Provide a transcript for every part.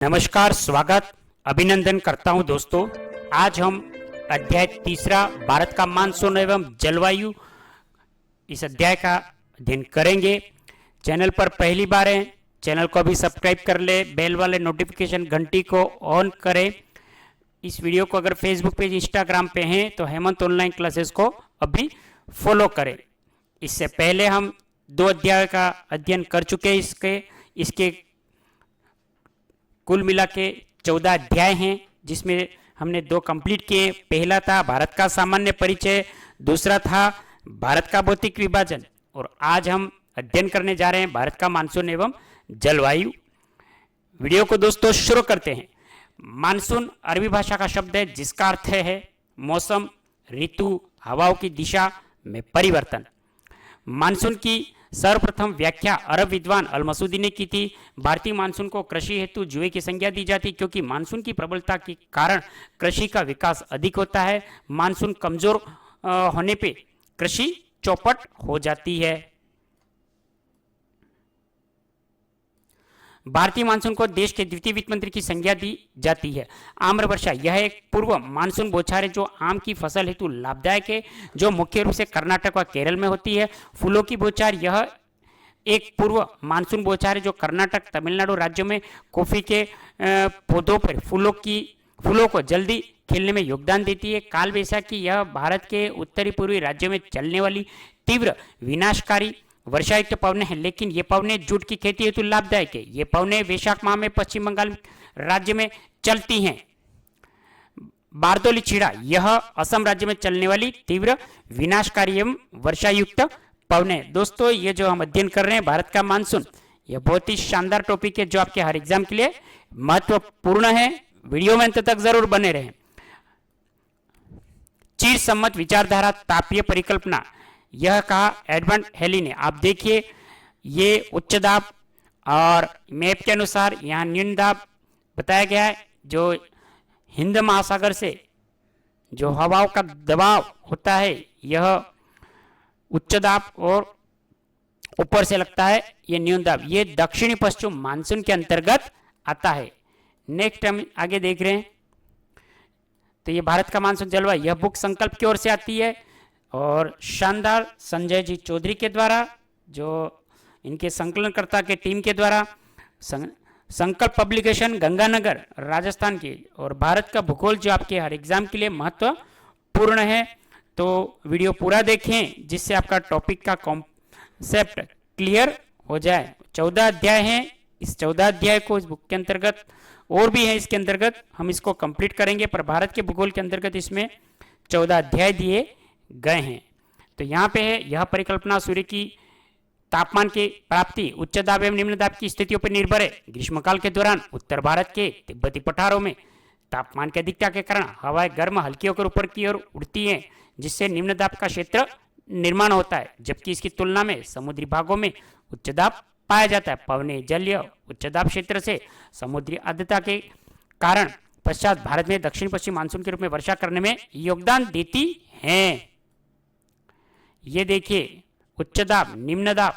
नमस्कार, स्वागत, अभिनंदन करता हूं दोस्तों। आज हम अध्याय तीसरा भारत का मानसून एवं जलवायु इस अध्याय का अध्ययन करेंगे। चैनल पर पहली बार हैं, चैनल को अभी सब्सक्राइब कर ले, बेल वाले नोटिफिकेशन घंटी को ऑन करें। इस वीडियो को अगर फेसबुक पेज इंस्टाग्राम पे हैं तो हेमंत ऑनलाइन क्लासेस को अभी फॉलो करें। इससे पहले हम 2 अध्याय का अध्ययन कर चुके हैं। इसके कुल मिला के 14 अध्याय हैं, जिसमें हमने 2 कंप्लीट किए। पहला था भारत का सामान्य परिचय, दूसरा था भारत का भौतिक विभाजन, और आज हम अध्ययन करने जा रहे हैं भारत का मानसून एवं जलवायु। वीडियो को दोस्तों शुरू करते हैं। मानसून अरबी भाषा का शब्द है जिसका अर्थ है मौसम, ऋतु, हवाओं की दिशा में परिवर्तन। मानसून की सर्वप्रथम व्याख्या अरब विद्वान अल मसूदी ने की थी। भारतीय मानसून को कृषि हेतु जुए की संज्ञा दी जाती, क्योंकि मानसून की प्रबलता के कारण कृषि का विकास अधिक होता है। मानसून कमजोर होने पे कृषि चौपट हो जाती है। भारतीय मानसून को देश के द्वितीय वित्त मंत्री की संज्ञा दी जाती है। आम्र वर्षा यह एक पूर्व मानसून बौछार है जो आम की फसल हेतु लाभदायक है, जो मुख्य रूप से कर्नाटक व केरल में होती है। फूलों की बौछार यह एक पूर्व मानसून बौछार है जो कर्नाटक, तमिलनाडु राज्यों में कॉफी के पौधों पर फूलों को जल्दी खिलने में योगदान देती है। काल वैसाखी यह भारत के उत्तरी पूर्वी राज्यों में चलने वाली तीव्र विनाशकारी वर्षायुक्त पवने हैं, लेकिन ये पवने जूट की खेती हेतु लाभदायक है। ये पवने वैशाख माह में पश्चिम बंगाल राज्य में चलती हैं। बारदोली छिड़ा यह असम राज्य में चलने वाली तीव्र विनाशकारी एवं वर्षायुक्त पवने। दोस्तों, ये जो हम अध्ययन कर रहे हैं भारत का मानसून, यह बहुत ही शानदार टॉपिक है जो आपके हर एग्जाम के लिए महत्वपूर्ण है। वीडियो में अंत तक जरूर बने रहें। चीर सम्मत विचारधारा तापीय परिकल्पना, यह कहा एडमंड हेली ने। आप देखिए, ये उच्च दाब और मैप के अनुसार यहाँ न्यून दाब बताया गया है। जो हिंद महासागर से जो हवाओं का दबाव होता है यह उच्च दाब, और ऊपर से लगता है ये न्यून दाब। ये दक्षिणी पश्चिम मानसून के अंतर्गत आता है। नेक्स्ट हम आगे देख रहे हैं, तो ये भारत का मानसून जलवायु, यह बुक संकल्प की ओर से आती है और शानदार संजय जी चौधरी के द्वारा, जो इनके संकलनकर्ता के टीम के द्वारा, संकल्प पब्लिकेशन गंगानगर राजस्थान की। और भारत का भूगोल जो आपके हर एग्जाम के लिए महत्वपूर्ण है, तो वीडियो पूरा देखें जिससे आपका टॉपिक का कॉन्सेप्ट क्लियर हो जाए। 14 अध्याय हैं। इस 14 अध्याय को इस बुक के अंतर्गत और भी है, इसके अंतर्गत हम इसको कंप्लीट करेंगे, पर भारत के भूगोल के अंतर्गत इसमें 14 अध्याय दिए गए हैं। तो यहाँ पे है, यह परिकल्पना सूर्य की तापमान की प्राप्ति उच्च दाब एवं निम्न दाब की स्थितियों पर निर्भर है। ग्रीष्मकाल के दौरान उत्तर भारत के तिब्बती पठारों में तापमान की अधिकता के कारण हवाएं गर्म हल्की होकर ऊपर की ओर उड़ती हैं, जिससे निम्न दाब का क्षेत्र निर्माण होता है, जबकि इसकी तुलना में समुद्री भागों में उच्च दाब पाया जाता है। पवने जलीय उच्च दाब क्षेत्र से समुद्री आर्द्रता के कारण पश्चात भारत में दक्षिण पश्चिम मानसून के रूप में वर्षा करने में योगदान देती हैं। ये देखिए, उच्च दाब, निम्न दाब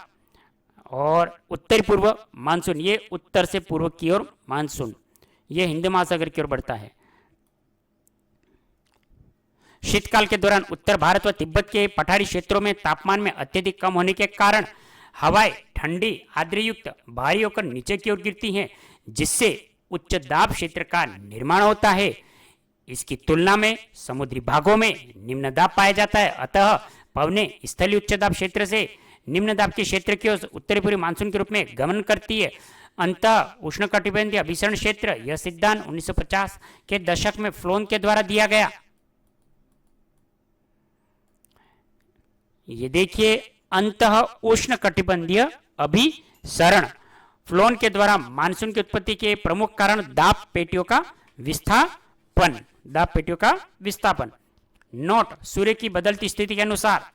और उत्तरी पूर्व मानसून, ये उत्तर से पूर्व की ओर मानसून, ये हिंद महासागर की ओर बढ़ता है। शीतकाल के दौरान उत्तर भारत व तिब्बत के पठारी क्षेत्रों में तापमान में अत्यधिक कम होने के कारण हवाएं ठंडी आर्द्रयुक्त भारी होकर नीचे की ओर गिरती हैं, जिससे उच्च दाब क्षेत्र का निर्माण होता है। इसकी तुलना में समुद्री भागों में निम्न दाब पाया जाता है। अतः पवने स्थलीय उच्च दाब क्षेत्र से निम्न दाब के क्षेत्र की ओर उत्तरी पूर्वी मानसून के रूप में गमन करती है। अंतः उष्णकटिबंधीय अभिसरण क्षेत्र, यह सिद्धांत 1950 के दशक में फ्लोन के द्वारा दिया गया। ये देखिए, अंतः उष्णकटिबंधीय अभिसरण, फ्लोन के द्वारा मानसून की उत्पत्ति के प्रमुख कारण दाब पेटियों का विस्थापन, दाब पेटियों का विस्थापन। नोट, सूर्य की बदलती स्थिति के अनुसार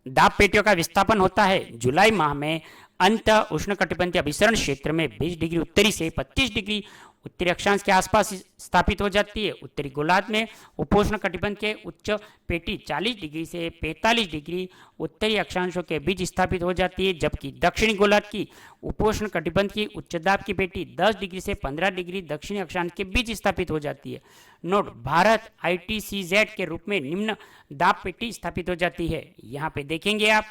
दाब पेटियों का विस्थापन होता है। जुलाई माह में अंत उष्णकटिबंधीय अभिसरण क्षेत्र में 20 डिग्री उत्तरी से 25 डिग्री उत्तरी अक्षांश के आसपास स्थापित हो जाती है। उत्तरी गोलार्ध में उपोष्ण कटिबंध के उच्च पेटी 40 डिग्री से 45 डिग्री उत्तरी अक्षांशों के बीच स्थापित हो जाती है, जबकि दक्षिणी गोलार्ध की उपोष्ण कटिबंध की उच्च दाब की पेटी 10 डिग्री से 15 डिग्री दक्षिणी अक्षांश के बीच स्थापित हो जाती है। नोट, भारत ITCZ के रूप में निम्न दाब पेटी स्थापित हो जाती है। यहाँ पे देखेंगे आप,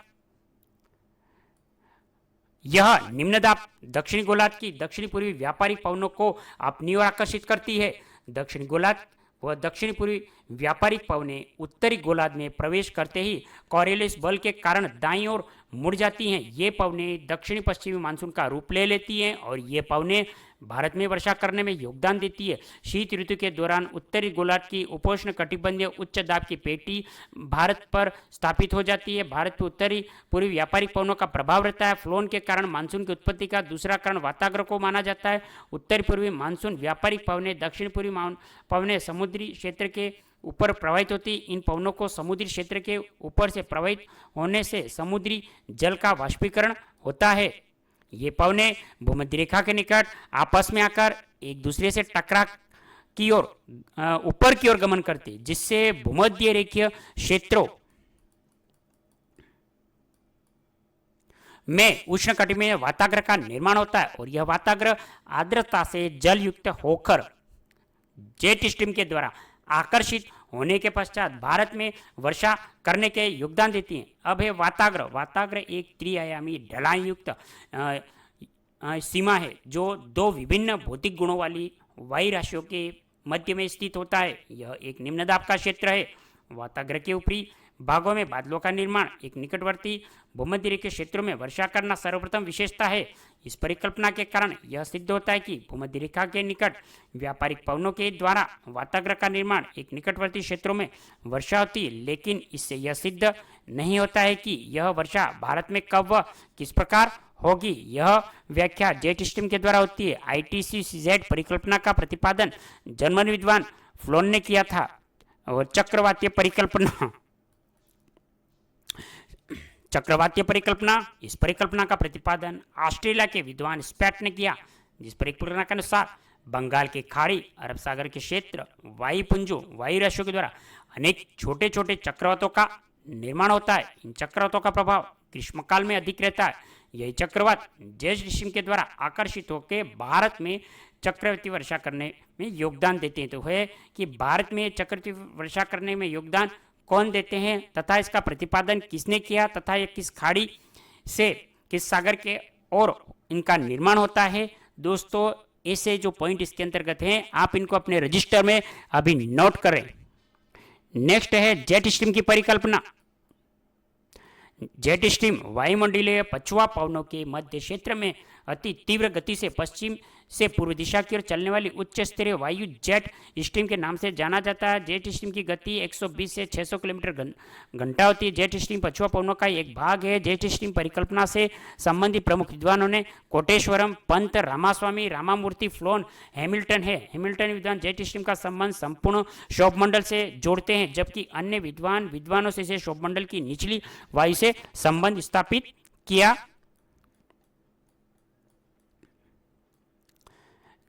यह निम्न दाब दक्षिणी गोलार्ध की दक्षिणी पूर्वी व्यापारिक पवनों को अपनी ओर आकर्षित करती है। दक्षिणी गोलार्ध व दक्षिणी पूर्वी व्यापारिक पवनें उत्तरी गोलार्ध में प्रवेश करते ही कॉरियोलिस बल के कारण दाईं ओर मुड़ जाती हैं। ये पवनें दक्षिणी पश्चिमी मानसून का रूप ले लेती हैं और ये पवनें भारत में वर्षा करने में योगदान देती है। शीत ऋतु के दौरान उत्तरी गोलार्ध की उपोष्ण कटिबंधीय उच्च दाब की पेटी भारत पर स्थापित हो जाती है। भारत पर उत्तरी पूर्वी व्यापारिक पवनों का प्रभाव रहता है। फ्लोन के कारण मानसून की उत्पत्ति का दूसरा कारण वाताग्र को माना जाता है। उत्तरी पूर्वी मानसून व्यापारिक पवनें दक्षिण पूर्वी पवनें समुद्री क्षेत्र के ऊपर प्रवाहित होती। इन पवनों को समुद्री क्षेत्र के ऊपर से प्रवाहित होने से समुद्री जल का वाष्पीकरण होता है। ये पवनें भूमध्य रेखा के निकट आपस में आकर एक दूसरे से टकरा की ओर ऊपर की ओर गमन करती, जिससे भूमध्य रेखीय क्षेत्रों में उष्णकटिबंधीय वाताग्र का निर्माण होता है और यह वाताग्र आर्द्रता से जल युक्त होकर जेट स्ट्रीम के द्वारा आकर्षित होने के पश्चात भारत में वर्षा करने के योगदान देती हैं। अब है वाताग्र। वाताग्र एक त्रिआयामी ढलान युक्त सीमा है जो दो विभिन्न भौतिक गुणों वाली वायु राशियों के मध्य में स्थित होता है। यह एक निम्न दाब का क्षेत्र है। वाताग्र के ऊपरी भागों में बादलों का निर्माण एक निकटवर्ती भूमध्य रेखीय क्षेत्रों में वर्षा करना सर्वप्रथम विशेषता है। इस परिकल्पना के कारण यह सिद्ध होता है कि भूमध्य रेखा के निकट व्यापारिक पवनों के द्वारा वाताग्र का निर्माण एक निकटवर्ती क्षेत्रों में वर्षा होती है, लेकिन इससे यह सिद्ध नहीं होता है कि यह वर्षा भारत में कब व किस प्रकार होगी। यह व्याख्या जेट स्ट्रीम के द्वारा होती है। ITCZ परिकल्पना का प्रतिपादन जर्मन विद्वान फ्लोन ने किया था और चक्रवातीय परिकल्पना इस परिकल्पना का प्रतिपादन ऑस्ट्रेलिया के विद्वान स्पैट ने किया, जिस परिकल्पना के अनुसार बंगाल की खाड़ी, अरब सागर के क्षेत्र, वायुपुंजों, वायु राशियों के द्वारा अनेक छोटे छोटे चक्रवातों का निर्माण होता है। इन चक्रवातों का प्रभाव ग्रीष्मकाल में अधिक रहता है। यही चक्रवात जेट स्ट्रीम के द्वारा आकर्षित होकर भारत में चक्रवाती वर्षा करने में योगदान देते हैं। तो है कि भारत में चक्रवाती वर्षा करने में योगदान कौन देते हैं तथा इसका प्रतिपादन किसने किया तथा यह किस खाड़ी से किस सागर के और इनका निर्माण होता है। दोस्तों, ऐसे जो पॉइंट इसके अंतर्गत हैं आप इनको अपने रजिस्टर में अभी नोट करें। नेक्स्ट है जेट स्ट्रीम की परिकल्पना। जेट स्ट्रीम वायुमंडलीय पछुआ पवनों के मध्य क्षेत्र में अति तीव्र गति से पश्चिम से पूर्व दिशा की ओर चलने वाली उच्च स्तरीय वायु जेट स्ट्रीम के नाम से जाना जाता है। जेट स्ट्रीम की गति 120 से 600 किलोमीटर घंटा होती है। जेट स्ट्रीम पछुआ पवनों का एक भाग है। जेट स्ट्रीम परिकल्पना से संबंधित प्रमुख विद्वानों ने कोटेश्वरम, पंत, रामास्वामी, रामामूर्ति, फ्लोन, हैमिल्टन है। हैमिल्टन विद्वान जेट स्ट्रीम का संबंध संपूर्ण शोभमंडल से जोड़ते हैं, जबकि अन्य विद्वानों से इसे शोभमंडल की निचली वायु से संबंध स्थापित किया।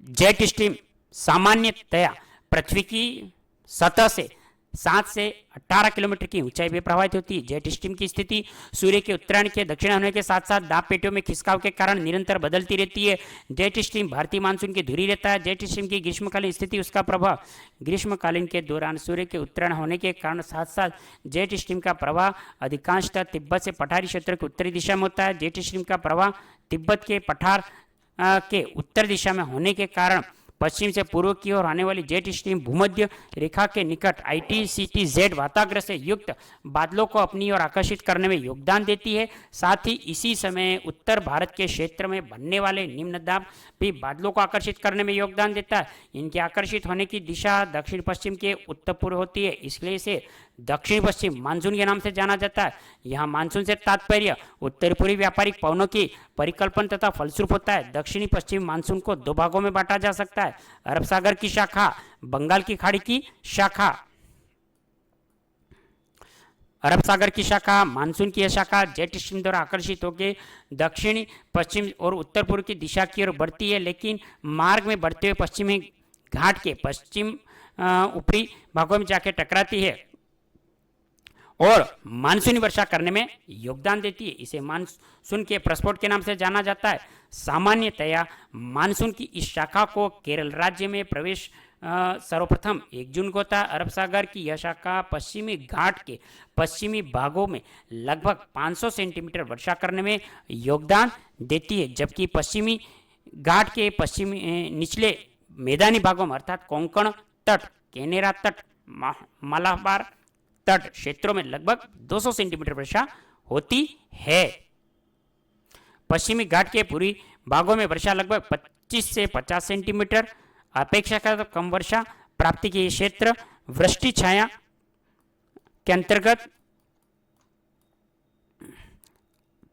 जेट स्ट्रीम सामान्यतया पृथ्वी की सतह से 7 से 18 किलोमीटर की ऊंचाई पर प्रवाहित होती है। जेट स्ट्रीम की स्थिति सूर्य के उत्तरायण के दक्षिण होने के साथ साथ दाब पेटियों में खिसकाव के कारण निरंतर बदलती रहती है। जेट स्ट्रीम भारतीय मानसून की धुरी रहता है। जेट स्ट्रीम की ग्रीष्मकालीन स्थिति, उसका प्रभाव ग्रीष्मकालीन के दौरान सूर्य के उत्तरायण होने के कारण साथ साथ जेट स्ट्रीम का प्रवाह अधिकांशतः तिब्बत से पठारी क्षेत्र की उत्तरी दिशा में होता है। जेट स्ट्रीम का प्रवाह तिब्बत के पठार के उत्तर दिशा में होने के कारण पश्चिम से पूर्व की ओर आने वाली जेट स्ट्रीम भूमध्य रेखा के निकट ITCZ वाताग्र से युक्त बादलों को अपनी ओर आकर्षित करने में योगदान देती है। साथ ही इसी समय उत्तर भारत के क्षेत्र में बनने वाले निम्न दाब भी बादलों को आकर्षित करने में योगदान देता है। इनके आकर्षित होने की दिशा दक्षिण पश्चिम के उत्तर पूर्व होती है, इसलिए इसे दक्षिण पश्चिम मानसून के नाम से जाना जाता है। यहाँ मानसून से तात्पर्य उत्तर पूर्वी व्यापारिक पवनों की परिकल्पन तथा फलस्वरूप होता है। दक्षिणी पश्चिम मानसून को दो भागों में बांटा जा सकता है, अरब सागर की शाखा, बंगाल की खाड़ी की शाखा। अरब सागर की शाखा, मानसून की यह शाखा जेट स्ट्रीम द्वारा आकर्षित होकर दक्षिण, पश्चिम और उत्तर पूर्व की दिशा की ओर बढ़ती है, लेकिन मार्ग में बढ़ते हुए पश्चिमी घाट के पश्चिम ऊपरी भागों में जाकर टकराती है और मानसूनी वर्षा करने में योगदान देती है। इसे मानसून के प्रस्फोट के नाम से जाना जाता है। सामान्यतया मानसून की इस शाखा को केरल राज्य में प्रवेश सर्वप्रथम 1 जून को होता है। अरब सागर की यह शाखा पश्चिमी घाट के पश्चिमी भागों में लगभग 500 सेंटीमीटर वर्षा करने में योगदान देती है, जबकि पश्चिमी घाट के पश्चिमी निचले मैदानी भागों में अर्थात कोंकण तट, केनेरा तट, मालाबार तट क्षेत्रों में लगभग 200 सेंटीमीटर वर्षा होती है। पश्चिमी घाट के पूर्वी भागों में वर्षा लगभग 25 से 50 सेंटीमीटर, अपेक्षाकृत कम वर्षा प्राप्ति के क्षेत्र वृष्टि छाया के अंतर्गत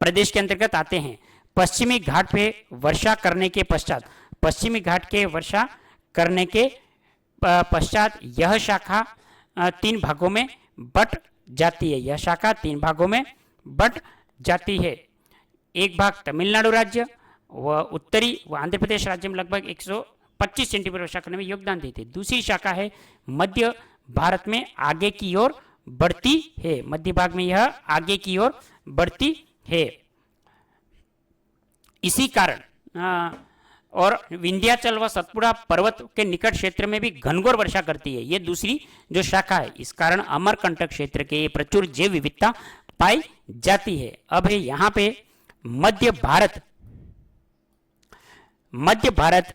प्रदेश के अंतर्गत आते हैं। पश्चिमी घाट पे वर्षा करने के पश्चात यह शाखा 3 भागों में बट जाती है। एक भाग तमिलनाडु राज्य व उत्तरी व आंध्र प्रदेश राज्य में लगभग 125 सेंटीमीटर वर्षा करने में योगदान देती है। दूसरी शाखा है मध्य भारत में आगे की ओर बढ़ती है। मध्य भाग में यह आगे की ओर बढ़ती है। इसी कारण और विंध्याचल व सतपुड़ा पर्वत के निकट क्षेत्र में भी घनघोर वर्षा करती है। ये दूसरी जो शाखा है। इस कारण अमरकंटक क्षेत्र के प्रचुर जैव विविधता पाई जाती है। अब है यहाँ पे मध्य भारत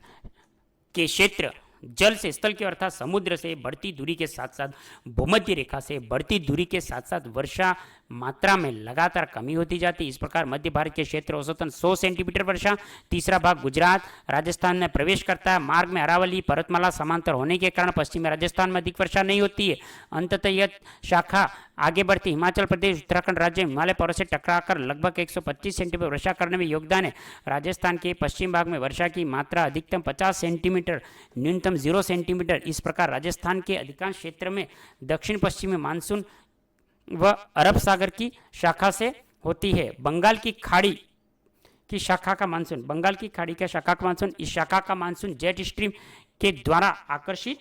के क्षेत्र जल से स्थल की अर्थात समुद्र से बढ़ती दूरी के साथ साथ भूमध्य रेखा से बढ़ती दूरी के साथ साथ वर्षा मात्रा में लगातार कमी होती जाती है। इस प्रकार मध्य भारत के क्षेत्र औसतन 100 सेंटीमीटर वर्षा, तीसरा भाग गुजरात राजस्थान में प्रवेश करता है। मार्ग में अरावली पर्वतमाला समांतर होने के कारण पश्चिमी राजस्थान में अधिक वर्षा नहीं होती है। अंततः यह शाखा आगे बढ़ती हिमाचल प्रदेश उत्तराखंड राज्य में हिमालय पर्वत से टकराकर लगभग 125 सेंटीमीटर वर्षा करने में योगदान है। राजस्थान के पश्चिम भाग में वर्षा की मात्रा अधिकतम 50 सेंटीमीटर, न्यूनतम 0 सेंटीमीटर। इस प्रकार राजस्थान के अधिकांश क्षेत्र में दक्षिण पश्चिमी मानसून व अरब सागर की शाखा से होती है। बंगाल की खाड़ी की शाखा का मानसून इस शाखा का मानसून जेट स्ट्रीम के द्वारा आकर्षित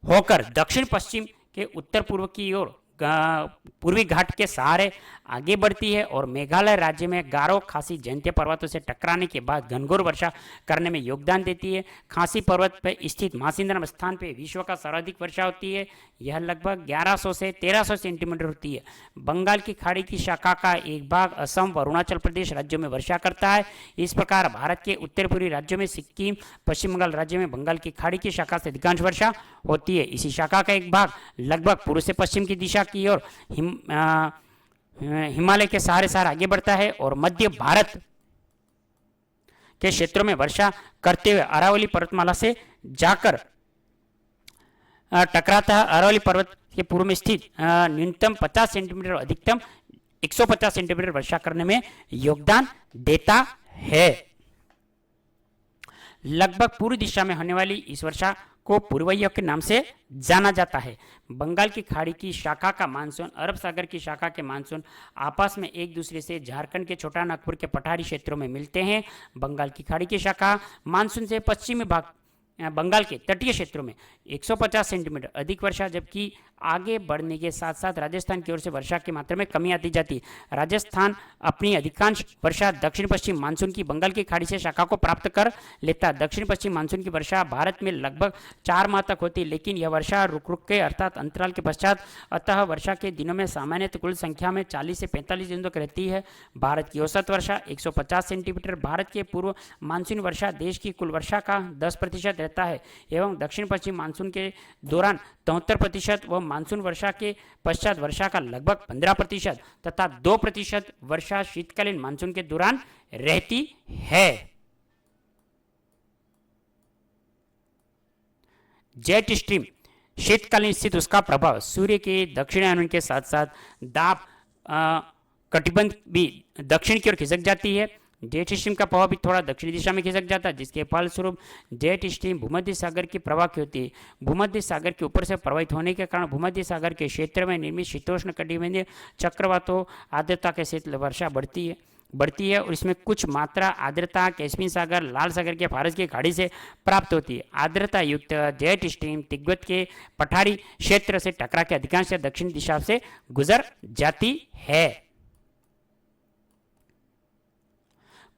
होकर दक्षिण पश्चिम के उत्तर पूर्व की ओर पूर्वी घाट के सहारे आगे बढ़ती है और मेघालय राज्य में गारो खासी जयंती पर्वतों से टकराने के बाद घनघोर वर्षा करने में योगदान देती है। खासी पर्वत पर स्थित मासिंद्रम स्थान पर विश्व का सर्वाधिक वर्षा होती है। यह लगभग 1100 से 1300 सेंटीमीटर होती है। बंगाल की खाड़ी की शाखा का एक भाग असम व अरुणाचल प्रदेश राज्यों में वर्षा करता है। इस प्रकार भारत के उत्तर पूर्वी राज्यों में सिक्किम, पश्चिम बंगाल राज्य में बंगाल की खाड़ी की शाखा से अधिकांश वर्षा होती है। इसी शाखा का एक भाग लगभग पूर्व से पश्चिम की दिशा की ओर हिमालय के सहारे आगे बढ़ता है और मध्य भारत के क्षेत्रों में वर्षा करते हुए अरावली पर्वतमाला से जाकर टकराता है। अरावली पर्वत के पूर्व में स्थित न्यूनतम 50 सेंटीमीटर और अधिकतम 150 सेंटीमीटर वर्षा करने में योगदान देता है। लगभग पूर्व दिशा में होने वाली इस वर्षा को पूर्वयोग के नाम से जाना जाता है। बंगाल की खाड़ी की शाखा का मानसून अरब सागर की शाखा के मानसून आपस में एक दूसरे से झारखंड के छोटा नागपुर के पठारी क्षेत्रों में मिलते हैं। बंगाल की खाड़ी की शाखा मानसून से पश्चिमी भाग बंगाल के तटीय क्षेत्रों में 150 सेंटीमीटर अधिक वर्षा, जबकि आगे बढ़ने के साथ साथ राजस्थान की ओर से वर्षा की मात्रा में कमी आती जाती है। राजस्थान अपनी अधिकांश वर्षा दक्षिण पश्चिम मानसून की बंगाल की खाड़ी से शाखा को प्राप्त कर लेता है। दक्षिण पश्चिम मानसून की वर्षा भारत में लगभग 4 माह तक होती है, लेकिन यह वर्षा रुक रुक के अर्थात अंतराल के पश्चात अतः वर्षा के दिनों में सामान्यतः कुल संख्या में 40 से 45 दिनों तक रहती है। भारत की औसत वर्षा 150 सेंटीमीटर। भारत के पूर्व मानसून वर्षा देश की कुल वर्षा का 10% रहता है एवं दक्षिण पश्चिम मानसून के दौरान 73% व मानसून वर्षा के पश्चात वर्षा का लगभग 15% तथा 2% वर्षा शीतकालीन मानसून के दौरान रहती है। जेट स्ट्रीम शीतकालीन स्थित उसका प्रभाव सूर्य के दक्षिणायन के साथ साथ दाब कटिबंध भी दक्षिण की ओर खिसक जाती है। जेट स्ट्रीम का प्रभाव भी थोड़ा दक्षिणी दिशा में खिसक जाता है, जिसके फलस्वरूप जेट स्ट्रीम भूमध्य सागर की प्रवाह की होती है। भूमध्य सागर के ऊपर से प्रवाहित होने के कारण भूमध्य सागर के क्षेत्र में निर्मित शीतोष्ण कटिबंधीय चक्रवातों आर्द्रता के साथ वर्षा बढ़ती है और इसमें कुछ मात्रा आर्द्रता कैस्पियन सागर, लाल सागर के फारस की खाड़ी से प्राप्त होती है। आर्द्रता युक्त जेट स्ट्रीम तिब्बत के पठारी क्षेत्र से टकरा के अधिकांश दक्षिण दिशा से गुजर जाती है।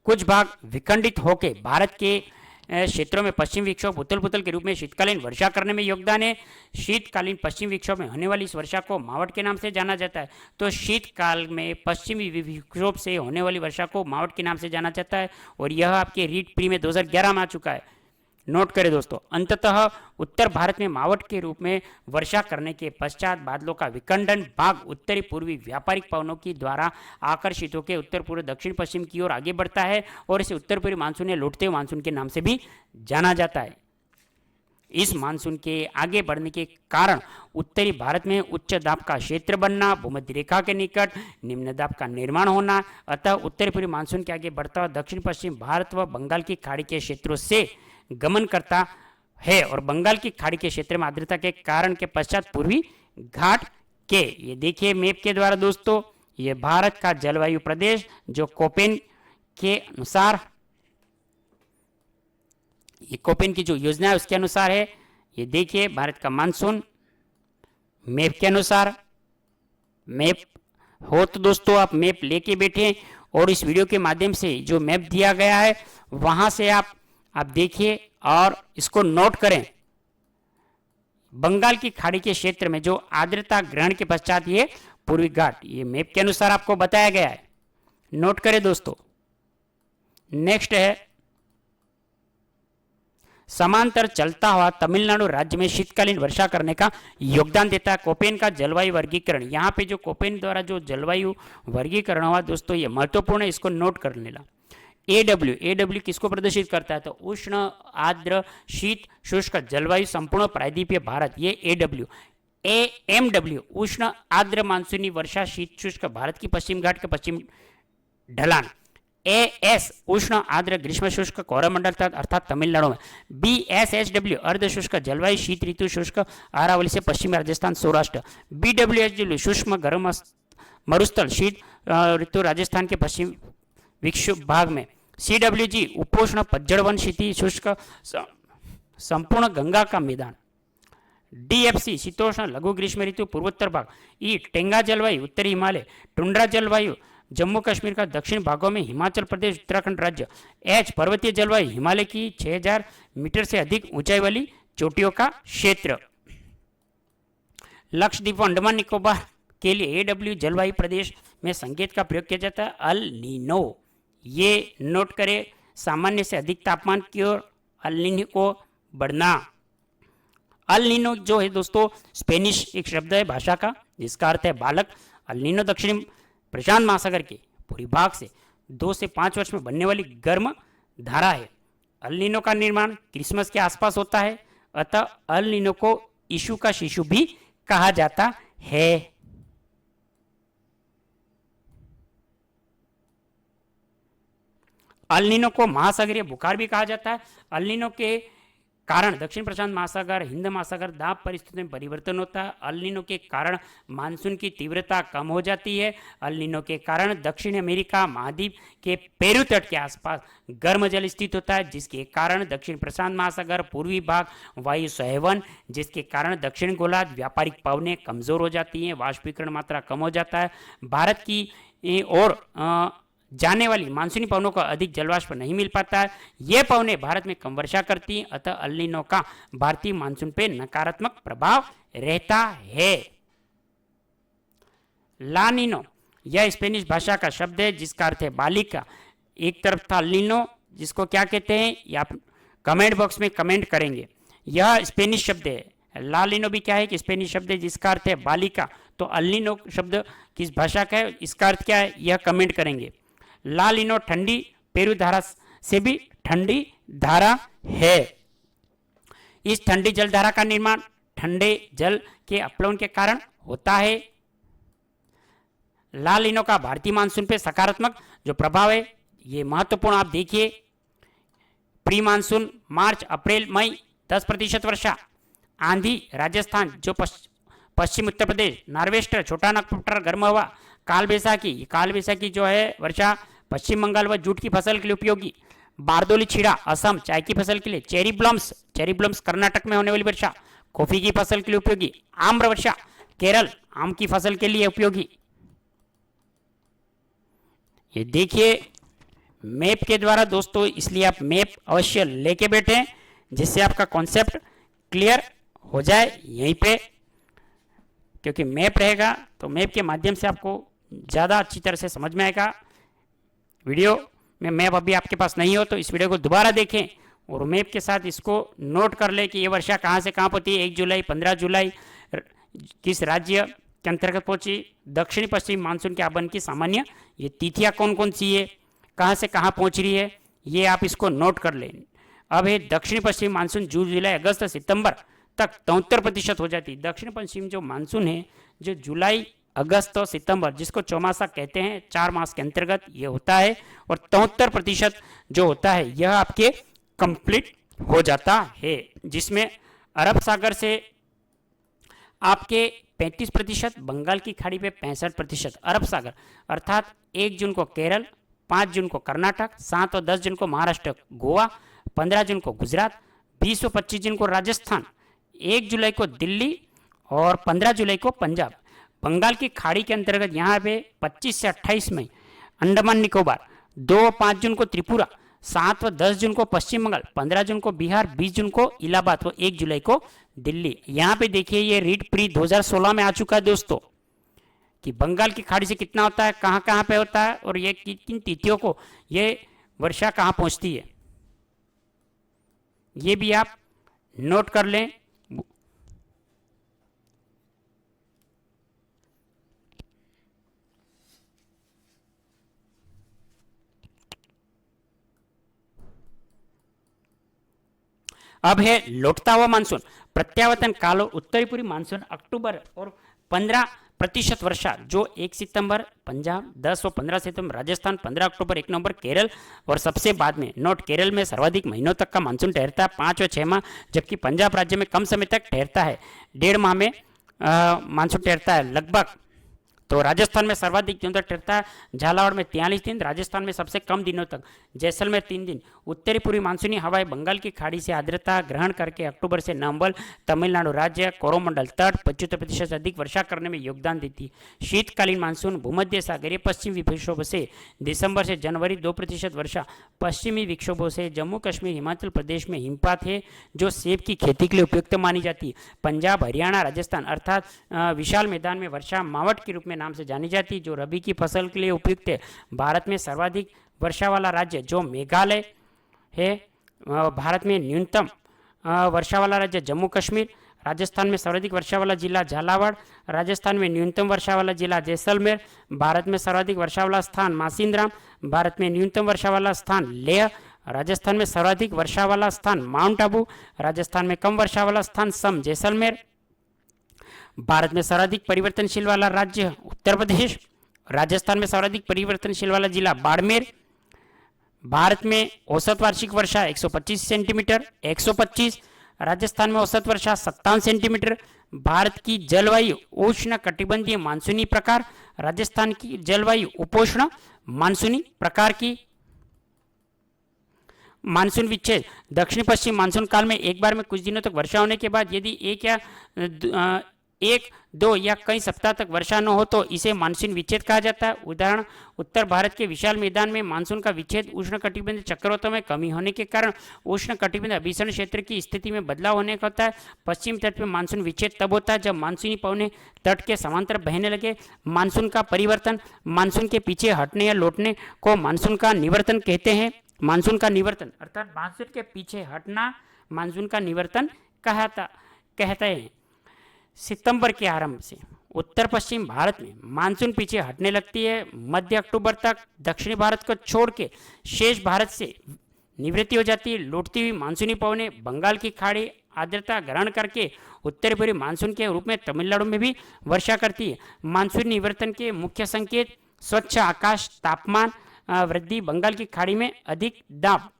कुछ भाग विखंडित होकर भारत के क्षेत्रों में पश्चिम विक्षोभ उथल पुथल के रूप में शीतकालीन वर्षा करने में योगदान है। शीतकालीन पश्चिम विक्षोभ में होने वाली इस वर्षा को मावट के नाम से जाना जाता है। तो शीतकाल में पश्चिमी विक्षोभ से होने वाली वर्षा को मावट के नाम से जाना जाता है और यह आपके रीड प्री में 2011 में आ चुका है। नोट करें दोस्तों, अंततः उत्तर भारत में मावट के रूप में वर्षा करने के पश्चात बादलों का विखंडन भाग उत्तरी पूर्वी व्यापारिक पवनों की द्वारा आकर्षित होकर उत्तर पूर्व दक्षिण पश्चिम की ओर आगे बढ़ता है और इसे उत्तर पूर्वी मानसून या लौटते हुए मानसून के नाम से भी जाना जाता है। इस मानसून के आगे बढ़ने के कारण उत्तरी भारत में उच्च दाब का क्षेत्र बनना, भूमध्य रेखा के निकट निम्न दाब का निर्माण होना, अतः उत्तरी पूर्वी मानसून के आगे बढ़ता हुआ दक्षिण पश्चिम भारत व बंगाल की खाड़ी के क्षेत्रों से गमन करता है और बंगाल की खाड़ी के क्षेत्र में आर्द्रता के कारण के पश्चात पूर्वी घाट के, ये देखिए मैप के द्वारा दोस्तों, ये भारत का जलवायु प्रदेश जो कोपेन के अनुसार, ये कोपेन की जो योजना है उसके अनुसार है। ये देखिए भारत का मानसून मैप के अनुसार। मैप हो तो दोस्तों आप मैप लेके बैठे और इस वीडियो के माध्यम से जो मैप दिया गया है वहां से आप देखिए और इसको नोट करें। बंगाल की खाड़ी के क्षेत्र में जो आर्द्रता ग्रहण के पश्चात ये पूर्वी घाट, ये मैप के अनुसार आपको बताया गया है। नोट करें दोस्तों। नेक्स्ट है समांतर चलता हुआ तमिलनाडु राज्य में शीतकालीन वर्षा करने का योगदान देता है कोपेन का जलवायु वर्गीकरण। यहाँ पे जो कोपेन द्वारा जो जलवायु वर्गीकरण हुआ दोस्तों ये महत्वपूर्ण है, इसको नोट कर लेना। एडब्ल्यू किसको प्रदर्शित करता है तो उष्ण आर्द्र शीत शुष्क जलवायु संपूर्ण प्रायद्वीपीय भारत, ये एडब्ल्यू। एमडब्ल्यू उष्ण आर्द्र मानसूनी वर्षा शीत शुष्क भारत की पश्चिम घाट के पश्चिम ढलान। एएस उष्ण आर्द्र ग्रीष्म शुष्क कोरोमंडल अर्थात तमिलनाडु में। बीएसएचडब्ल्यू अर्ध शुष्क जलवायु शीत ऋतु शुष्क अरावली से पश्चिमी राजस्थान सौराष्ट्र। बीडब्ल्यूएचडब्ल्यू शुष्क गर्म मरुस्थल शीत ऋतु राजस्थान के पश्चिम विक्षुभ भाग में। सीडब्ल्यूजी उपोष्ण पतझड़ वन शीती शुष्क संपूर्ण गंगा का मैदान। डीएफसी शीतोष्ण लघु ग्रीष्म ऋतु पूर्वोत्तर भाग। ई टेंगा जलवायु उत्तरी हिमालय। टुंड्रा जलवायु जम्मू कश्मीर का दक्षिण भागों में हिमाचल प्रदेश उत्तराखंड राज्य। एच पर्वतीय जलवायु हिमालय की 6000 मीटर से अधिक ऊंचाई वाली चोटियों का क्षेत्र। लक्षद्वीप अंडमान निकोबार के लिए एडब्ल्यू जलवायु प्रदेश में संकेत का प्रयोग किया जाता है अल नीनो। ये नोट करें, सामान्य से अधिक तापमान की ओर अल नीनो को बढ़ना। अल नीनो जो है दोस्तों स्पेनिश एक शब्द है भाषा का जिसका अर्थ है बालक। अल नीनो दक्षिण प्रशांत महासागर के पूर्वी भाग से 2 से 5 वर्ष में बनने वाली गर्म धारा है। अल नीनो का निर्माण क्रिसमस के आसपास होता है, अतः अल नीनो को यीशु का शिशु भी कहा जाता है। अल नीनो को महासागरीय बुखार भी कहा जाता है। अल नीनो के कारण दक्षिण प्रशांत महासागर हिंद महासागर दाब परिस्थितियों में परिवर्तन होता है। अल नीनो के कारण मानसून की तीव्रता कम हो जाती है। अल नीनो के कारण दक्षिण अमेरिका महाद्वीप के पेरू तट के आसपास गर्म जल स्थित होता है, जिसके कारण दक्षिण प्रशांत महासागर पूर्वी भाग वायु सहवन, जिसके कारण दक्षिण गोलार्ध व्यापारिक पवनें कमजोर हो जाती हैं, वाष्पीकरण मात्रा कम हो जाता है। भारत की और जाने वाली मानसूनी पवनों को अधिक जलवाष्प नहीं मिल पाता है। ये पवनें भारत में कम वर्षा करती हैं, अतः अल नीनो का भारतीय मानसून पे नकारात्मक प्रभाव रहता है। ला नीनो यह स्पेनिश भाषा का शब्द है जिसका अर्थ है बालिका। एक तरफ था अल नीनो जिसको क्या कहते हैं ये आप कमेंट बॉक्स में कमेंट करेंगे। यह स्पेनिश शब्द है। ला नीनो भी क्या है कि स्पेनिश शब्द है जिसका अर्थ है बालिका। तो अल नीनो शब्द किस भाषा का है, इसका अर्थ क्या है यह कमेंट करेंगे। ला नीनो ठंडी पेरू धारा से भी ठंडी धारा है। इस ठंडी जल धारा का निर्माण ठंडे जल के अपलवन के कारण होता है। ला नीनो का भारतीय मानसून पे सकारात्मक जो प्रभाव है ये महत्वपूर्ण आप देखिए, प्री मानसून मार्च अप्रैल मई 10% वर्षा, आंधी राजस्थान जो पश्चिम उत्तर प्रदेश, नार्वेस्टर छोटा नागपुर गर्म हवा, काल बैसाखी जो है वर्षा पश्चिम बंगाल व जूट की फसल के लिए उपयोगी, बारदोली छीड़ा असम चाय की फसल के लिए, चेरी ब्लम्स कर्नाटक में होने वाली वर्षा कॉफी की फसल के लिए उपयोगी, आम्र वर्षा केरल आम की फसल के लिए उपयोगी। ये देखिए मैप के द्वारा दोस्तों, इसलिए आप मैप अवश्य लेके बैठे जिससे आपका कॉन्सेप्ट क्लियर हो जाए यहीं पे, क्योंकि मैप रहेगा तो मैप के माध्यम से आपको ज़्यादा अच्छी तरह से समझ में आएगा। वीडियो में मैप अभी आपके पास नहीं हो तो इस वीडियो को दोबारा देखें और मैप के साथ इसको नोट कर ले कि ये वर्षा कहाँ से कहाँ पहुँची, 1 जुलाई 15 जुलाई किस राज्य के अंतर्गत पहुंची, दक्षिणी पश्चिम मानसून के आगमन की सामान्य ये तिथियां कौन कौन सी है, कहाँ से कहाँ पहुंच रही है, ये आप इसको नोट कर लें। अब है दक्षिणी पश्चिम मानसून जून जुलाई अगस्त सितंबर तक 73% हो जाती है। दक्षिण पश्चिम जो मानसून है जो जुलाई अगस्त और सितंबर जिसको चौमासा कहते हैं 4 मास के अंतर्गत ये होता है और 73% जो होता है यह आपके कंप्लीट हो जाता है, जिसमें अरब सागर से आपके 35%, बंगाल की खाड़ी पे 65%, अरब सागर अर्थात 1 जून को केरल, 5 जून को कर्नाटक, 7 और 10 जून को महाराष्ट्र गोवा, 15 जून को गुजरात, 20 और 25 जून को राजस्थान, 1 जुलाई को दिल्ली और 15 जुलाई को पंजाब। बंगाल की खाड़ी के अंतर्गत यहाँ पे 25 से 28 मई अंडमान निकोबार, 2 और 5 जून को त्रिपुरा, 7 व 10 जून को पश्चिम बंगाल, 15 जून को बिहार, 20 जून को इलाहाबाद व 1 जुलाई को दिल्ली। यहाँ पे देखिए ये रीड प्री 2016 में आ चुका है दोस्तों कि बंगाल की खाड़ी से कितना होता है, कहाँ कहाँ पे होता है और ये किन तिथियों को ये वर्षा कहाँ पहुँचती है, ये भी आप नोट कर लें। अब है लौटता हुआ मानसून, प्रत्यावर्तन काल और उत्तरी पूर्वी मानसून अक्टूबर और 15% वर्षा जो 1 सितंबर पंजाब, 10 और 15 सितंबर राजस्थान, 15 अक्टूबर 1 नवंबर केरल और सबसे बाद में नोट केरल में सर्वाधिक महीनों तक का मानसून ठहरता है 5 और 6 माह, जबकि पंजाब राज्य में कम समय तक ठहरता है, 1.5 माह में मानसून ठहरता है लगभग। तो राजस्थान में सर्वाधिक दिनों तक ठहरता है, झालावाड़ में 43 दिन, राजस्थान में सबसे कम दिनों तक, जैसलमेर 3 दिन। उत्तरी पूर्वी मानसूनी हवाएं बंगाल की खाड़ी से आर्द्रता ग्रहण करके अक्टूबर से नवंबर तमिलनाडु राज्य कोरोमंडल तट 75% अधिक वर्षा करने में योगदान देती। शीतकालीन मानसून भूमध्य सागरीय पश्चिमी विक्षोभ से दिसंबर से जनवरी 2% वर्षा, पश्चिमी विक्षोभों से जम्मू कश्मीर हिमाचल प्रदेश में हिमपात है जो सेब की खेती के लिए उपयुक्त मानी जाती है। पंजाब हरियाणा राजस्थान अर्थात विशाल मैदान में वर्षा मावट के रूप में नाम से जानी जाती है जो रबी की फसल के लिए उपयुक्त है। भारत में सर्वाधिक वर्षा वाला राज्य जो मेघालय है, भारत में न्यूनतम वर्षा वाला राज्य जम्मू कश्मीर, राजस्थान में सर्वाधिक वर्षा वाला जिला झालावाड़, राजस्थान में न्यूनतम वर्षा वाला जिला जैसलमेर, भारत में सर्वाधिक वर्षा वाला स्थान मासिंद्राम, भारत में न्यूनतम वर्षा वाला स्थान लेह, राजस्थान में सर्वाधिक वर्षा वाला स्थान माउंट आबू, राजस्थान में कम वर्षा वाला स्थान सम जैसलमेर, भारत में सर्वाधिक परिवर्तनशील वाला राज्य उत्तर प्रदेश, राजस्थान में सर्वाधिक परिवर्तनशील वाला जिला बाड़मेर, भारत में औसत वार्षिक वर्षा 125 सेंटीमीटर 125, राजस्थान में औसत वर्षा 57 सेंटीमीटर। भारत की जलवायु उष्ण कटिबंधीय मानसूनी प्रकार, राजस्थान की जलवायु उपोष्ण मानसूनी प्रकार की। मानसून विच्छेद दक्षिण पश्चिम मानसून काल में एक बार में कुछ दिनों तक वर्षा होने के बाद यदि एक दो या कई सप्ताह तक वर्षा न हो तो इसे मानसून विच्छेद कहा जाता है। उदाहरण उत्तर भारत के विशाल मैदान में मानसून का विच्छेद उष्ण कटिबंधीय चक्रवातों में कमी होने के कारण उष्ण कटिबंधीय अभिसरण क्षेत्र की स्थिति में बदलाव होने का होता है। पश्चिम तट पर मानसून विच्छेद तब होता है जब मानसूनी पवनें तट के समांतर बहने लगे। मानसून का परिवर्तन मानसून के पीछे हटने या लौटने को मानसून का निवर्तन कहते हैं। मानसून का निवर्तन अर्थात मानसून के पीछे हटना मानसून का निवर्तन कहते हैं। सितंबर के आरंभ से उत्तर पश्चिम भारत में मानसून पीछे हटने लगती है। मध्य अक्टूबर तक दक्षिणी भारत को छोड़ के शेष भारत से निवृत्ति हो जाती है। लौटती हुई मानसूनी पवनें बंगाल की खाड़ी आर्द्रता ग्रहण करके उत्तर पूर्वी मानसून के रूप में तमिलनाडु में भी वर्षा करती है। मानसून निवर्तन के मुख्य संकेत स्वच्छ आकाश, तापमान वृद्धि, बंगाल की खाड़ी में अधिक दाब,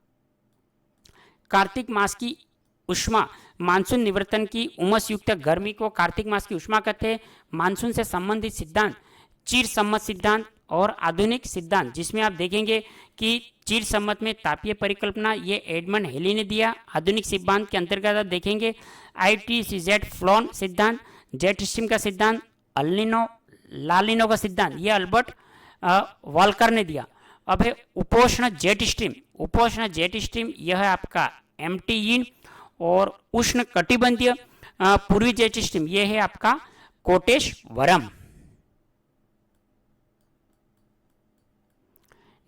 कार्तिक मास की उष्मा, मानसून निवर्तन की उमस युक्त गर्मी को कार्तिक मास की उष्मा कहते हैं। मानसून से संबंधित सिद्धांत, चिर सम्मत सिद्धांत और आधुनिक सिद्धांत, जिसमें आप देखेंगे कि चिर सम्मत में तापीय परिकल्पना ये एडमंड हेली ने दिया। आधुनिक सिद्धांत के अंतर्गत आप देखेंगे ITCZ फ्लोन सिद्धांत, जेट स्ट्रीम का सिद्धांत, अल्निनो लालिनो का सिद्धांत ये अल्बर्ट वॉल्कर ने दिया। अब है उपोष्ण जेट स्ट्रीम। उपोष्ण जेट स्ट्रीम यह है आपका MTE, और उष्ण कटिबंधीय पूर्वी जेट स्ट्रीम यह है आपका कोटेश्वरम।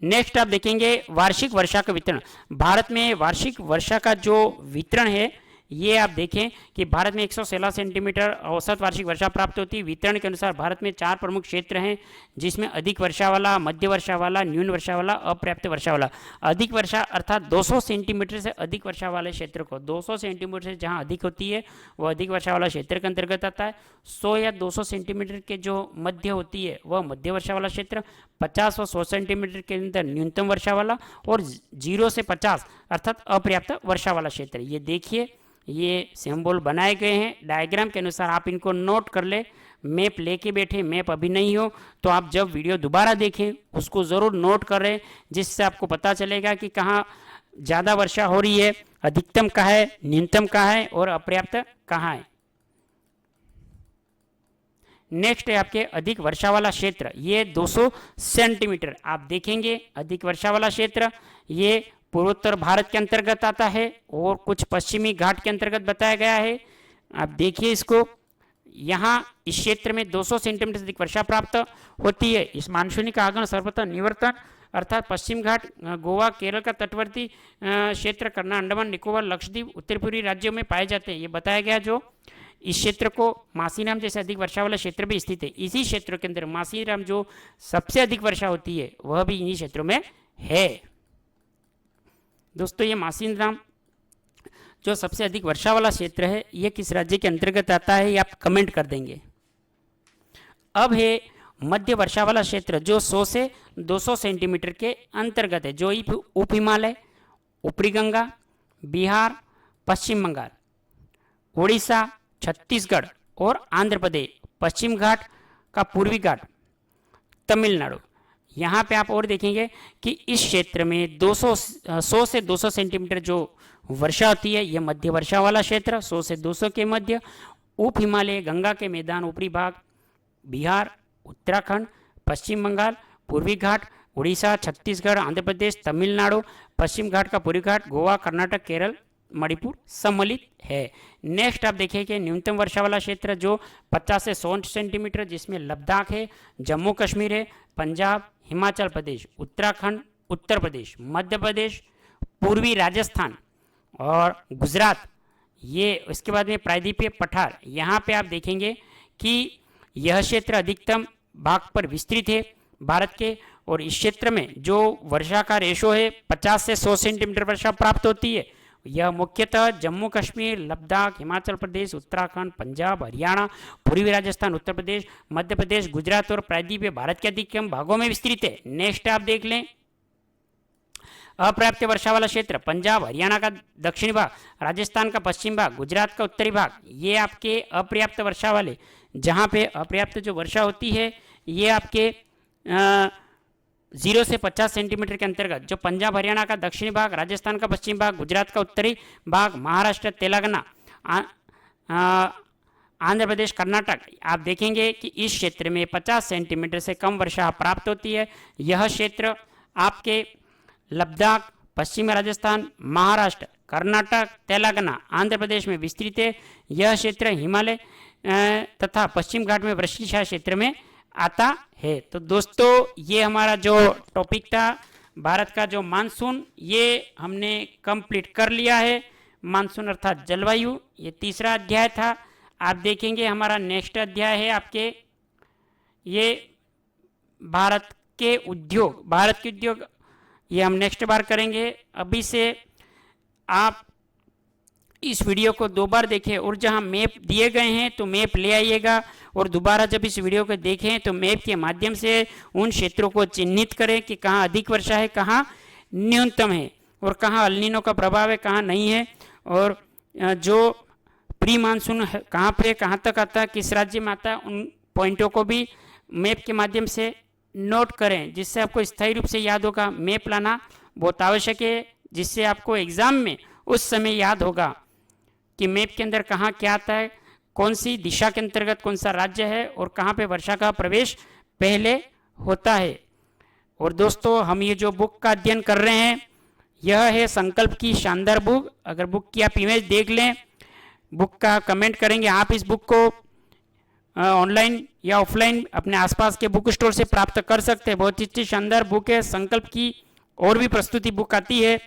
नेक्स्ट आप देखेंगे वार्षिक वर्षा का वितरण। भारत में वार्षिक वर्षा का जो वितरण है ये आप देखें कि भारत में 116 सेंटीमीटर औसत वार्षिक वर्षा प्राप्त होती है। वितरण के अनुसार भारत में 4 प्रमुख क्षेत्र हैं, जिसमें अधिक वर्षा वाला, मध्य वर्षा वाला, न्यून वर्षा वाला, अपर्याप्त वर्षा वाला। अधिक वर्षा अर्थात 200 सेंटीमीटर से अधिक वर्षा वाले क्षेत्र को, 200 सेंटीमीटर से जहां अधिक होती है वह अधिक वर्षा वाला क्षेत्र के अंतर्गत आता है। 100 या 200 सेंटीमीटर के जो मध्य होती है वह मध्य वर्षा वाला क्षेत्र, 50 और 100 सेंटीमीटर के अंदर न्यूनतम वर्षा वाला, और 0 से 50 अर्थात अपर्याप्त वर्षा वाला क्षेत्र। ये देखिए ये सिंबल बनाए गए हैं डायग्राम के अनुसार, आप इनको नोट कर ले। मैप लेके बैठे, मैप अभी नहीं हो तो आप जब वीडियो दोबारा देखें उसको ज़रूर नोट कर रहे, जिससे आपको पता चलेगा कि कहाँ ज़्यादा वर्षा हो रही है, अधिकतम कहाँ है, न्यूनतम कहाँ है और अपर्याप्त कहाँ है। नेक्स्ट है आपके अधिक वर्षा वाला क्षेत्र, ये 200 सेंटीमीटर। आप देखेंगे अधिक वर्षा वाला क्षेत्र ये पूर्वोत्तर भारत के अंतर्गत आता है और कुछ पश्चिमी घाट के अंतर्गत बताया गया है। आप देखिए इसको, यहाँ इस क्षेत्र में 200 सेंटीमीटर से अधिक वर्षा प्राप्त होती है। इस मानसूनी का आगमन सर्वप्रथम निवर्तन अर्थात पश्चिम घाट, गोवा, केरल का तटवर्ती क्षेत्र, करना, अंडमान निकोबार, लक्षद्वीप, उत्तर पूर्वी राज्यों में पाए जाते हैं। ये बताया गया जो इस क्षेत्र को मासीराम जैसे अधिक वर्षा वाला क्षेत्र भी स्थित है। इसी क्षेत्रों के अंदर मासीराम जो सबसे अधिक वर्षा होती है वह भी इन्हीं क्षेत्रों में है। दोस्तों ये मासीराम जो सबसे अधिक वर्षा वाला क्षेत्र है ये किस राज्य के अंतर्गत आता है ये आप कमेंट कर देंगे। अब है मध्य वर्षा वाला क्षेत्र जो 100 से 200 सेंटीमीटर के अंतर्गत है, जो उप हिमालय, ऊपरी गंगा, बिहार, पश्चिम बंगाल, उड़ीसा, छत्तीसगढ़ और आंध्र प्रदेश, पश्चिम घाट का पूर्वी घाट, तमिलनाडु। यहाँ पे आप और देखेंगे कि इस क्षेत्र में 100 से 200 सेंटीमीटर जो वर्षा होती है यह मध्य वर्षा वाला क्षेत्र, 100 से 200 के मध्य, उप हिमालय, गंगा के मैदान, ऊपरी भाग, बिहार, उत्तराखंड, पश्चिम बंगाल, पूर्वी घाट, उड़ीसा, छत्तीसगढ़, आंध्र प्रदेश, तमिलनाडु, पश्चिम घाट का पूर्वी घाट, गोवा, कर्नाटक, केरल, मणिपुर सम्मिलित है। नेक्स्ट आप देखिए न्यूनतम वर्षा वाला क्षेत्र जो 50 से 100 सेंटीमीटर, जिसमें लद्दाख है, जम्मू कश्मीर है, पंजाब, हिमाचल प्रदेश, उत्तराखंड, उत्तर प्रदेश, मध्य प्रदेश, पूर्वी राजस्थान और गुजरात। ये इसके बाद में प्रायद्वीपीय पठार, यहाँ पे आप देखेंगे कि यह क्षेत्र अधिकतम भाग पर विस्तृत है भारत के, और इस क्षेत्र में जो वर्षा का रेशो है 50 से 100 सेंटीमीटर वर्षा प्राप्त होती है। यह मुख्यतः जम्मू कश्मीर, लद्दाख, हिमाचल प्रदेश, उत्तराखंड, पंजाब, हरियाणा, पूर्वी राजस्थान, उत्तर प्रदेश, मध्य प्रदेश, गुजरात और प्रायद्वीपीय भारत के अधिकतम भागों में विस्तृत है। नेक्स्ट आप देख लें अपर्याप्त वर्षा वाला क्षेत्र, पंजाब, हरियाणा का दक्षिणी भाग, राजस्थान का पश्चिम भाग, गुजरात का उत्तरी भाग, ये आपके अपर्याप्त वर्षा वाले, जहाँ पे अपर्याप्त जो वर्षा होती है ये आपके 0 से 50 सेंटीमीटर के अंतर्गत, जो पंजाब हरियाणा का दक्षिणी भाग, राजस्थान का पश्चिम भाग, गुजरात का उत्तरी भाग, महाराष्ट्र, तेलंगाना, आंध्र प्रदेश, कर्नाटक, आप देखेंगे कि इस क्षेत्र में 50 सेंटीमीटर से कम वर्षा प्राप्त होती है। यह क्षेत्र आपके लद्दाख, पश्चिमी राजस्थान, महाराष्ट्र, कर्नाटक, तेलंगाना, आंध्र प्रदेश में विस्तृत है। यह क्षेत्र हिमालय तथा पश्चिम घाट में वृष्टिछाया क्षेत्र में आता है। तो दोस्तों ये हमारा जो टॉपिक था भारत का जो मानसून, ये हमने कंप्लीट कर लिया है। मानसून अर्थात जलवायु, ये तीसरा अध्याय था। आप देखेंगे हमारा नेक्स्ट अध्याय है आपके ये भारत के उद्योग, ये हम नेक्स्ट बार करेंगे। अभी से आप इस वीडियो को 2 बार देखें और जहां मैप दिए गए हैं तो मैप ले आइएगा और दोबारा जब इस वीडियो को देखें तो मैप के माध्यम से उन क्षेत्रों को चिन्हित करें कि कहाँ अधिक वर्षा है, कहाँ न्यूनतम है और कहाँ अल नीनो का प्रभाव है, कहाँ नहीं है, और जो प्री मानसून कहाँ पे कहाँ तक आता है, किस राज्य में आता है, उन पॉइंटों को भी मैप के माध्यम से नोट करें, जिससे आपको स्थायी रूप से याद होगा। मैप लाना बहुत आवश्यक है, जिससे आपको एग्जाम में उस समय याद होगा कि मैप के अंदर कहाँ क्या आता है, कौन सी दिशा के अंतर्गत कौन सा राज्य है और कहाँ पे वर्षा का प्रवेश पहले होता है। और दोस्तों, हम ये जो बुक का अध्ययन कर रहे हैं यह है संकल्प की शानदार बुक। अगर बुक की आप इमेज देख लें, बुक का कमेंट करेंगे, आप इस बुक को ऑनलाइन या ऑफलाइन अपने आसपास के बुक स्टोर से प्राप्त कर सकते हैं। बहुत ही अच्छी शानदार बुक है। संकल्प की और भी प्रस्तुति बुक आती है,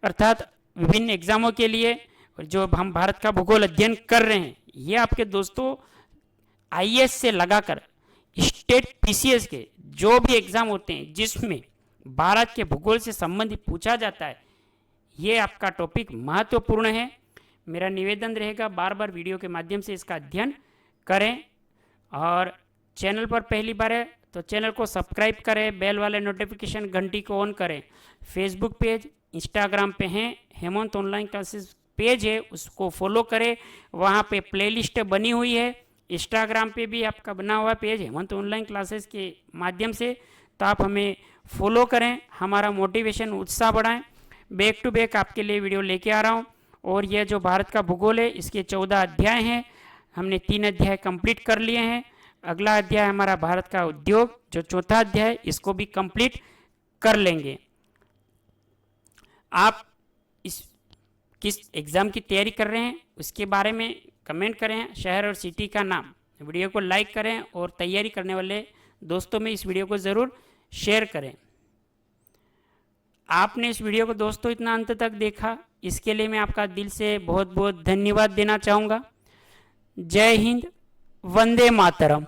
अर्थात विभिन्न एग्जामों के लिए जो हम भारत का भूगोल अध्ययन कर रहे हैं, ये आपके दोस्तों आईएएस से लगाकर स्टेट पीसीएस के जो भी एग्जाम होते हैं जिसमें भारत के भूगोल से संबंधित पूछा जाता है, ये आपका टॉपिक महत्वपूर्ण है। मेरा निवेदन रहेगा बार बार वीडियो के माध्यम से इसका अध्ययन करें और चैनल पर पहली बार है तो चैनल को सब्सक्राइब करें, बेल वाले नोटिफिकेशन घंटी को ऑन करें। फेसबुक पेज, इंस्टाग्राम पे हैं, हेमंत ऑनलाइन क्लासेस पेज है, उसको फॉलो करें। वहाँ पे प्लेलिस्ट बनी हुई है। इंस्टाग्राम पे भी आपका बना हुआ पेज हेमंत ऑनलाइन क्लासेस के माध्यम से, तो आप हमें फॉलो करें, हमारा मोटिवेशन उत्साह बढ़ाएं। बैक टू बैक आपके लिए वीडियो लेके आ रहा हूँ। और यह जो भारत का भूगोल है इसके 14 अध्याय हैं, हमने 3 अध्याय कंप्लीट कर लिए हैं। अगला अध्याय हमारा भारत का उद्योग, जो चौथा अध्याय, इसको भी कंप्लीट कर लेंगे। आप इस किस एग्ज़ाम की तैयारी कर रहे हैं उसके बारे में कमेंट करें, शहर और सिटी का नाम। वीडियो को लाइक करें और तैयारी करने वाले दोस्तों में इस वीडियो को ज़रूर शेयर करें। आपने इस वीडियो को दोस्तों इतना अंत तक देखा, इसके लिए मैं आपका दिल से बहुत बहुत धन्यवाद देना चाहूँगा। जय हिंद, वंदे मातरम।